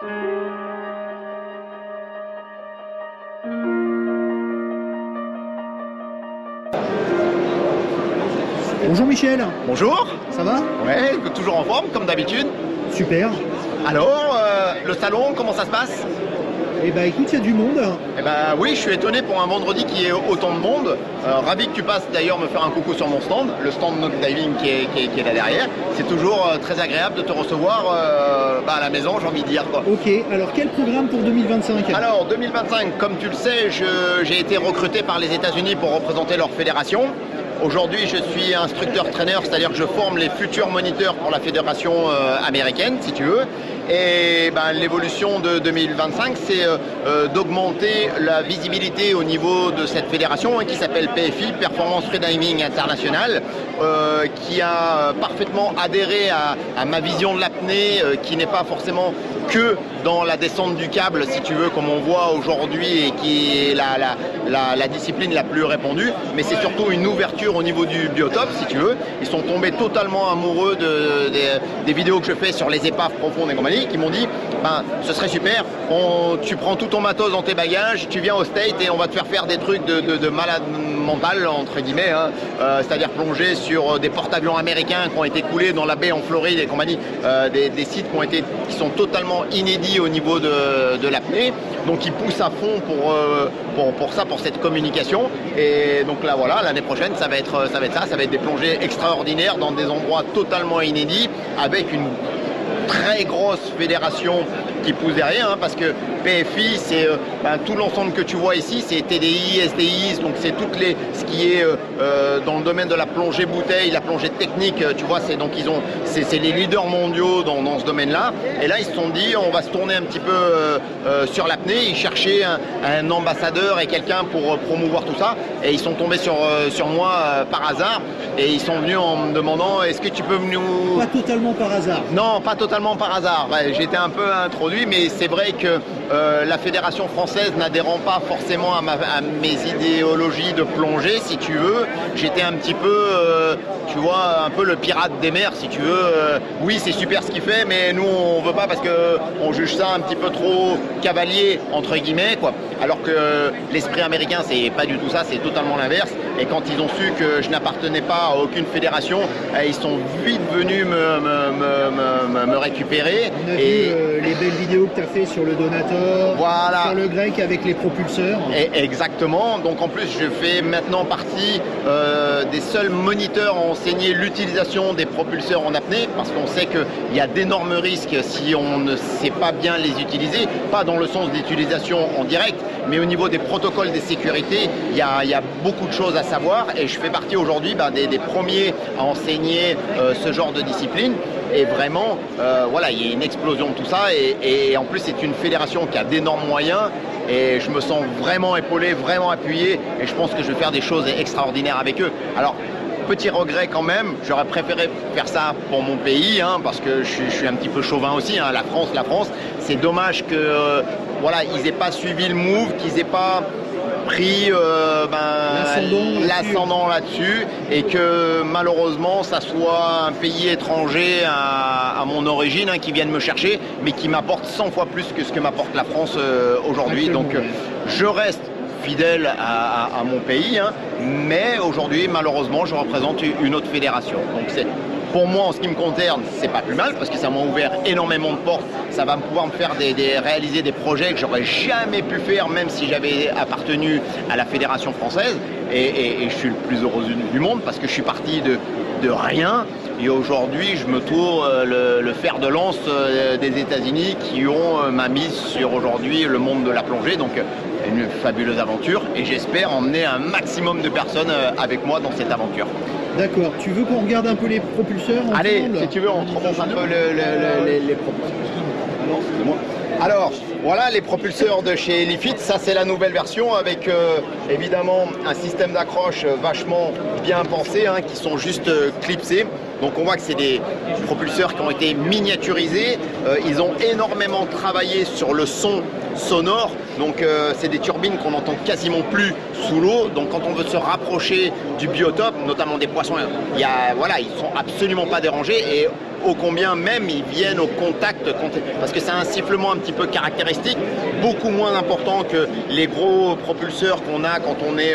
Bonjour Michel. Bonjour. Ça va? Ouais, toujours en forme comme d'habitude. Super. Alors, le salon, comment ça se passe? Eh ben écoute, il y a du monde. Eh ben oui, je suis étonné pour un vendredi qui est autant de monde. Ravi que tu passes d'ailleurs me faire un coucou sur mon stand, le stand Knock Diving qui est là derrière. C'est toujours très agréable de te recevoir à la maison, j'ai envie de dire quoi. Ok, alors quel programme pour 2025? Alors 2025, comme tu le sais, j'ai été recruté par les États-Unis pour représenter leur fédération. Aujourd'hui, je suis instructeur-traîneur, c'est-à-dire que je forme les futurs moniteurs pour la fédération américaine, si tu veux. Et l'évolution de 2025, c'est d'augmenter la visibilité au niveau de cette fédération qui s'appelle PFI, Performance Freediving International, qui a parfaitement adhéré à ma vision de l'apnée, qui n'est pas forcément que dans la descente du câble, si tu veux, comme on voit aujourd'hui et qui est la discipline la plus répandue, mais c'est surtout une ouverture au niveau du biotope, si tu veux. Ils sont tombés totalement amoureux des vidéos que je fais sur les épaves profondes et compagnie, qui m'ont dit, ce serait super, tu prends tout ton matos dans tes bagages, tu viens au State et on va te faire des trucs de malade mental, entre guillemets, hein, c'est-à-dire plonger sur des porte-avions américains qui ont été coulés dans la baie en Floride et compagnie, des sites qui sont totalement inédits au niveau de l'apnée. Donc ils poussent à fond pour cette communication. Et donc là voilà, l'année prochaine ça va être des plongées extraordinaires dans des endroits totalement inédits avec une très grosse fédération qui pousse derrière, hein, parce que PFI, c'est tout l'ensemble que tu vois ici, c'est TDI, SDI, donc c'est ce qui est dans le domaine de la plongée bouteille, la plongée technique, tu vois, c'est les leaders mondiaux dans ce domaine-là. Et là, ils se sont dit, on va se tourner un petit peu sur l'apnée. Ils cherchaient un ambassadeur et quelqu'un pour promouvoir tout ça. Et ils sont tombés sur moi par hasard. Et ils sont venus en me demandant, est-ce que tu peux nous... Pas totalement par hasard. Non, pas totalement par hasard. Ouais, j'étais un peu introduit, mais c'est vrai que la fédération française n'adhérant pas forcément à mes idéologies de plongée, si tu veux, j'étais un petit peu, tu vois, un peu le pirate des mers, si tu veux. Oui, c'est super ce qu'il fait, mais nous, on veut pas parce qu'on juge ça un petit peu trop cavalier, entre guillemets, quoi. Alors que l'esprit américain, c'est pas du tout ça, c'est totalement l'inverse. Et quand ils ont su que je n'appartenais pas à aucune fédération, ils sont vite venus me récupérer. On a vu les belles vidéos que tu as fait sur le Donator, voilà, sur le grec avec les propulseurs. Exactement. Donc en plus, je fais maintenant partie des seuls moniteurs à enseigner l'utilisation des propulseurs en apnée, parce qu'on sait qu'il y a d'énormes risques si on ne sait pas bien les utiliser, pas dans le sens d'utilisation en direct, mais au niveau des protocoles de sécurité, il y a beaucoup de choses à savoir, et je fais partie aujourd'hui des premiers à enseigner ce genre de discipline. Et vraiment, voilà, il y a une explosion de tout ça, et en plus c'est une fédération qui a d'énormes moyens, et je me sens vraiment épaulé, vraiment appuyé, et je pense que je vais faire des choses extraordinaires avec eux. Alors, petit regret quand même, j'aurais préféré faire ça pour mon pays, hein, parce que je suis un petit peu chauvin aussi, hein, la France, c'est dommage que voilà, ils n'aient pas suivi le move, qu'ils n'aient pas pris l'ascendant là-dessus, et que malheureusement ça soit un pays étranger à mon origine, hein, qui vienne me chercher, mais qui m'apporte 100 fois plus que ce que m'apporte la France aujourd'hui. Donc je reste fidèle à mon pays, hein, mais aujourd'hui malheureusement je représente une autre fédération. Donc pour moi, en ce qui me concerne, c'est pas plus mal parce que ça m'a ouvert énormément de portes. Ça va pouvoir me faire réaliser des projets que j'aurais jamais pu faire, même si j'avais appartenu à la fédération française. Et je suis le plus heureux du monde parce que je suis parti de rien. Et aujourd'hui, je me trouve le fer de lance des États-Unis qui ont ma mise sur aujourd'hui le monde de la plongée. Donc une fabuleuse aventure, et j'espère emmener un maximum de personnes avec moi dans cette aventure. D'accord, tu veux qu'on regarde un peu les propulseurs ensemble? Allez, si tu veux, on te remonte un peu les propulseurs. Alors, voilà les propulseurs de chez Elifit. Ça, c'est la nouvelle version avec évidemment un système d'accroche vachement bien pensé, hein, qui sont juste clipsés. Donc on voit que c'est des propulseurs qui ont été miniaturisés. Ils ont énormément travaillé sur le son sonore. Donc c'est des turbines qu'on n'entend quasiment plus sous l'eau. Donc quand on veut se rapprocher du biotope, notamment des poissons, voilà, ils ne sont absolument pas dérangés. Et ô combien même ils viennent au contact, parce que c'est un sifflement un petit peu caractéristique, beaucoup moins important que les gros propulseurs qu'on a quand on est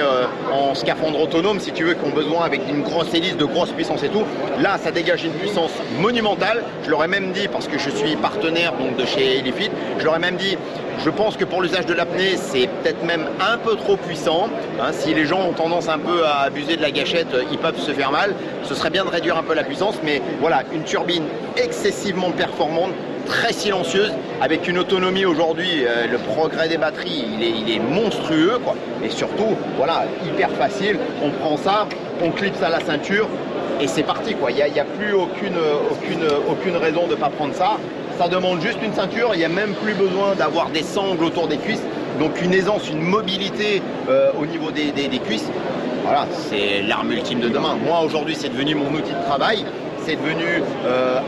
en scaphandre autonome, si tu veux, qui ont besoin avec une grosse hélice, de grosse puissance et tout. Là, ça dégage une puissance monumentale. Je leur ai même dit, parce que je suis partenaire donc, de chez Helifit, je leur ai même dit, je pense que pour l'usage de l'apnée, c'est peut-être même un peu trop puissant. Hein, si les gens ont tendance un peu à abuser de la gâchette, ils peuvent se faire mal. Ce serait bien de réduire un peu la puissance, mais voilà, une turbine excessivement performante, très silencieuse, avec une autonomie aujourd'hui, le progrès des batteries, il est monstrueux, quoi. Et surtout, voilà, hyper facile. On prend ça, on clipse à la ceinture et c'est parti, quoi. Il n'y a plus aucune raison de ne pas prendre ça. Ça demande juste une ceinture, il n'y a même plus besoin d'avoir des sangles autour des cuisses. Donc une aisance, une mobilité au niveau des cuisses. Voilà, c'est l'arme ultime de demain. Moi, aujourd'hui, c'est devenu mon outil de travail. C'est devenu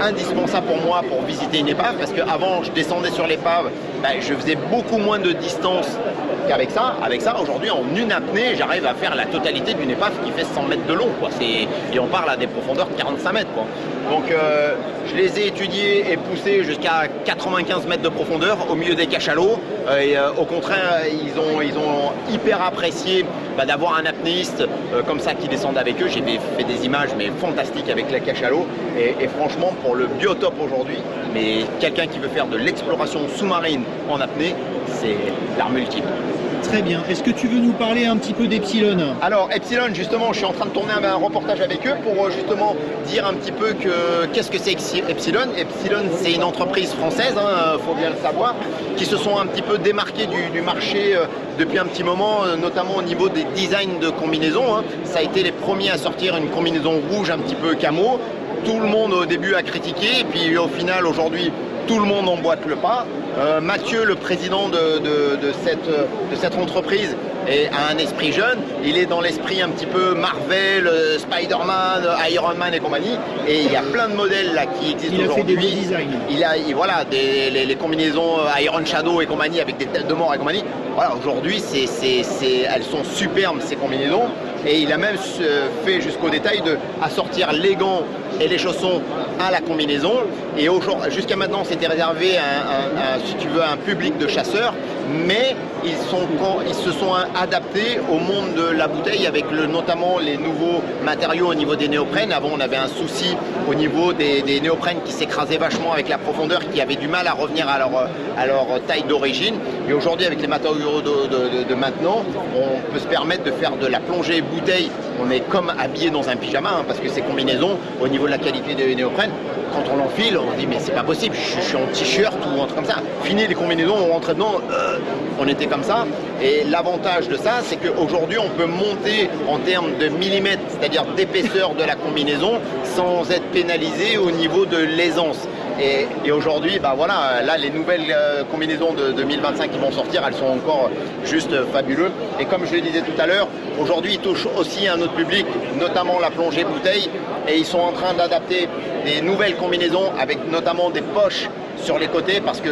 indispensable pour moi pour visiter une épave, parce qu'avant, je descendais sur l'épave, je faisais beaucoup moins de distance qu'avec ça. Avec ça, aujourd'hui, en une apnée, j'arrive à faire la totalité d'une épave qui fait 100 mètres de long, quoi. Et on parle à des profondeurs de 45 mètres, quoi. Donc, je les ai étudiés et poussés jusqu'à 95 mètres de profondeur au milieu des cachalots. Et au contraire, ils ont hyper apprécié d'avoir un apnéiste comme ça qui descende avec eux. J'ai fait des images mais fantastiques avec les cachalots. Et franchement, pour le biotope aujourd'hui, mais quelqu'un qui veut faire de l'exploration sous-marine en apnée, c'est l'arme ultime. Très bien. Est-ce que tu veux nous parler un petit peu d'Epsilon? Alors Epsilon, justement, je suis en train de tourner un reportage avec eux pour justement dire un petit peu qu'est-ce que c'est Epsilon. Epsilon, c'est une entreprise française, faut bien le savoir, qui se sont un petit peu démarqués du marché depuis un petit moment, notamment au niveau des designs de combinaisons. Hein. Ça a été les premiers à sortir une combinaison rouge un petit peu camo. Tout le monde au début a critiqué, et puis au final aujourd'hui, tout le monde emboîte le pas. Mathieu, le président de cette entreprise, a un esprit jeune. Il est dans l'esprit un petit peu Marvel, Spider-Man, Iron Man et compagnie. Et il y a plein de modèles là qui existent aujourd'hui. Il a fait des designs. Voilà, les combinaisons Iron Shadow et compagnie avec des têtes de mort et compagnie. Voilà, aujourd'hui, elles sont superbes ces combinaisons. Et il a même fait jusqu'au détail à sortir les gants et les chaussons à la combinaison. Et jusqu'à maintenant, c'était réservé si tu veux, à un public de chasseurs, mais ils se sont adaptés au monde de la bouteille avec notamment les nouveaux matériaux au niveau des néoprènes. Avant, on avait un souci au niveau des néoprènes qui s'écrasaient vachement avec la profondeur, qui avaient du mal à revenir à leur taille d'origine. Et aujourd'hui, avec les matériaux de maintenant, on peut se permettre de faire de la plongée bouteille. On est comme habillé dans un pyjama, parce que ces combinaisons, au niveau de la qualité des néoprènes, quand on l'enfile, on se dit mais c'est pas possible, je suis en t-shirt ou un truc comme ça. Fini les combinaisons, on rentrait dedans, on était comme ça. Et l'avantage de ça, c'est qu'aujourd'hui, on peut monter en termes de millimètres, c'est-à-dire d'épaisseur de la combinaison, sans être pénalisé au niveau de l'aisance. Et aujourd'hui, voilà, là, les nouvelles combinaisons de 2025 qui vont sortir, elles sont encore juste fabuleuses. Et comme je le disais tout à l'heure, aujourd'hui, ils touchent aussi un autre public, notamment la plongée bouteille. Et ils sont en train d'adapter des nouvelles combinaisons avec notamment des poches sur les côtés, parce que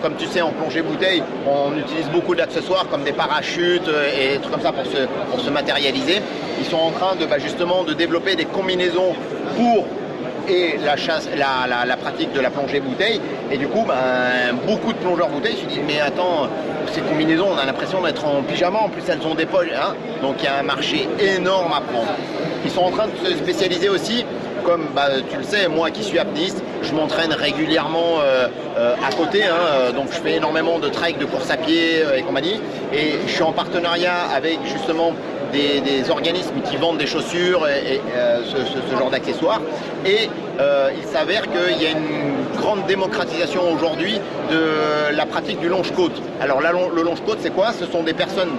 comme tu sais, en plongée bouteille, on utilise beaucoup d'accessoires comme des parachutes et des trucs comme ça pour se matérialiser. Ils sont en train justement de développer des combinaisons pour la pratique de la plongée bouteille. Et du coup, beaucoup de plongeurs bouteilles se disent mais attends, ces combinaisons, on a l'impression d'être en pyjama, en plus elles ont des poches, hein. Donc il y a un marché énorme à prendre. Ils sont en train de se spécialiser aussi, comme tu le sais, moi qui suis apnéiste, je m'entraîne régulièrement à côté, hein, donc je fais énormément de trek, de course à pied et compagnie, et je suis en partenariat avec justement des organismes qui vendent des chaussures et ce genre d'accessoires. Et il s'avère qu'il y a une grande démocratisation aujourd'hui de la pratique du longe-côte. Alors le longe-côte, c'est quoi? Ce sont des personnes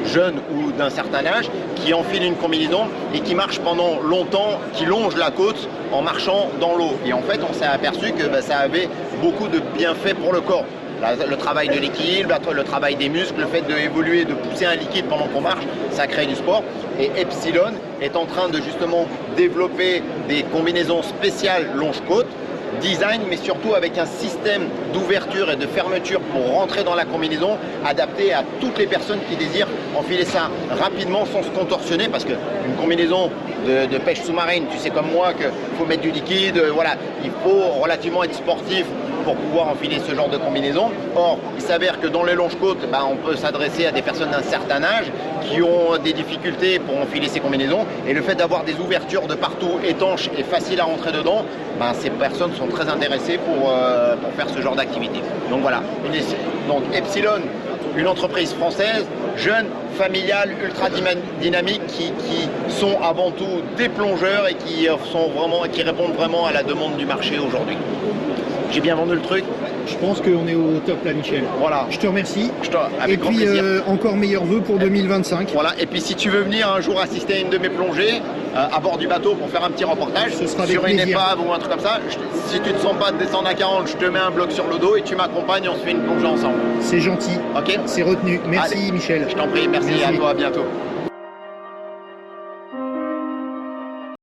jeunes ou d'un certain âge qui enfilent une combinaison et qui marchent pendant longtemps, qui longent la côte en marchant dans l'eau. Et en fait, on s'est aperçu que ça avait beaucoup de bienfaits pour le corps. Le travail de l'équilibre, le travail des muscles, le fait d'évoluer, de pousser un liquide pendant qu'on marche, ça crée du sport. Et Epsilon est en train de justement développer des combinaisons spéciales longe-côte design, mais surtout avec un système d'ouverture et de fermeture pour rentrer dans la combinaison, adapté à toutes les personnes qui désirent enfiler ça rapidement sans se contorsionner, parce qu'une combinaison de pêche sous-marine, tu sais comme moi qu'il faut mettre du liquide, voilà, il faut relativement être sportif pour pouvoir enfiler ce genre de combinaison. Or, il s'avère que dans les longes-côtes, on peut s'adresser à des personnes d'un certain âge qui ont des difficultés pour enfiler ces combinaisons, et le fait d'avoir des ouvertures de partout étanches et faciles à rentrer dedans, ces personnes sont très intéressées pour faire ce genre d'activité. Donc voilà, donc Epsilon, une entreprise française, jeune, familiale, ultra dynamique, qui sont avant tout des plongeurs et qui répondent vraiment à la demande du marché aujourd'hui. J'ai bien vendu le truc? Je pense qu'on est au top là, Michel. Voilà. Je te remercie. Avec grand plaisir. Encore meilleurs vœux pour 2025. Voilà. Et puis si tu veux venir un jour assister à une de mes plongées à bord du bateau pour faire un petit reportage sur une épave ou un truc comme ça, si tu ne te sens pas de descendre à 40, je te mets un bloc sur le dos et tu m'accompagnes, on se fait une plongée ensemble. C'est gentil. Ok. C'est retenu. Merci. Allez, Michel. Je t'en prie. Merci à toi. À bientôt.